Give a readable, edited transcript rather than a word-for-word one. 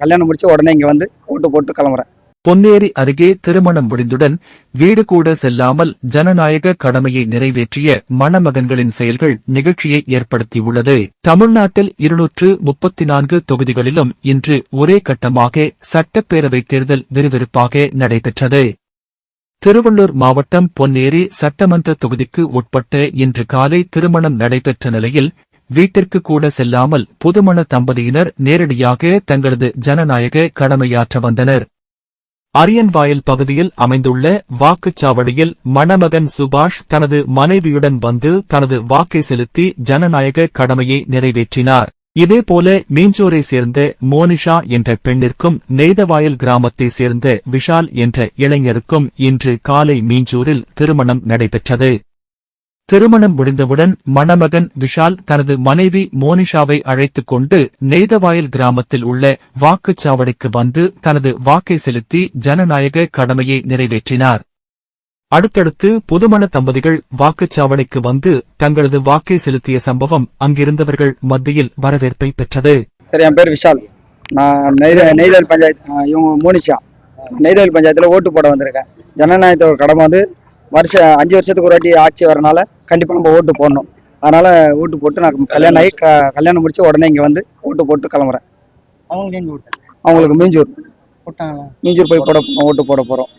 கல்யாணம் முடிச்சு உடனே இங்க வந்து ஓட்டு போட்டு கிளம்புறேன். பொன்னேரி அருகே திருமணம் முடிந்துடன் வீடு கூட செல்லாமல் ஜனநாயக கடமையை நிறைவேற்றிய மணமகன்களின் செயல்கள் நிகழ்ச்சியை ஏற்படுத்தியுள்ளது. தமிழ்நாட்டில் 234 தொகுதிகளிலும் இன்று ஒரே கட்டமாக சட்டப்பேரவைத் தேர்தல் விறுவிறுப்பாக நடைபெற்றது. திருவள்ளூர் மாவட்டம் பொன்னேரி சட்டமன்ற தொகுதிக்கு உட்பட்ட இன்று காலை திருமணம் நடைபெற்ற நிலையில் வீட்டிற்கு கூட செல்லாமல் புதுமண தம்பதியினர் நேரடியாக தங்களது ஜனநாயக கடமையாற்ற வந்தனர். அரியன்வாயல் பகுதியில் அமைந்துள்ள வாக்குச்சாவடியில் மணமகன் சுபாஷ் தனது மனைவியுடன் வந்து தனது வாக்கை செலுத்தி ஜனநாயக கடமையை நிறைவேற்றினார். இதேபோல மீஞ்சூரை சேர்ந்த மோனிஷா என்ற பெண்ணிற்கும் நெய்தவாயல் கிராமத்தை சேர்ந்த விஷால் என்ற இளைஞருக்கும் இன்று காலை மீஞ்சூரில் திருமணம் நடைபெற்றது. திருமணம் முடிந்தவுடன் மணமகன் விஷால் தனது மனைவி மோனிஷாவை அழைத்துக் கொண்டு நெய்தவாயல் கிராமத்தில் உள்ள வாக்குச்சாவடிக்கு வந்து தனது வாக்கை செலுத்தி ஜனநாயக கடமையை நிறைவேற்றினார். அடுத்தடுத்து புதுமண தம்பதிகள் வாக்குச்சாவடிக்கு வந்து தங்களது வாக்கை செலுத்திய சம்பவம் அங்கிருந்தவர்கள் மத்தியில் வரவேற்பை பெற்றது. சரி, என் பேர் விஷால். நான் நெய்தல் பஞ்சாயத்து, இவங்க மோனிஷா, நெய்தல் பஞ்சாயத்துல ஓட்டு போட வந்திருக்கேன். ஜனநாயகத்தோட கடமை வந்து 5 வருஷத்துக்கு ஒரு வாட்டி ஆட்சி வரனால கண்டிப்பா நம்ம ஓட்டு போடணும். அதனால ஓட்டு போட்டு நான் கல்யாணம் ஆகி கல்யாணம் முடிச்சு உடனே இங்க வந்து ஓட்டு போட்டு கிளம்புறேன். அவங்களுக்கு மீஞ்சூர் போய் ஓட்டு போட போறோம்.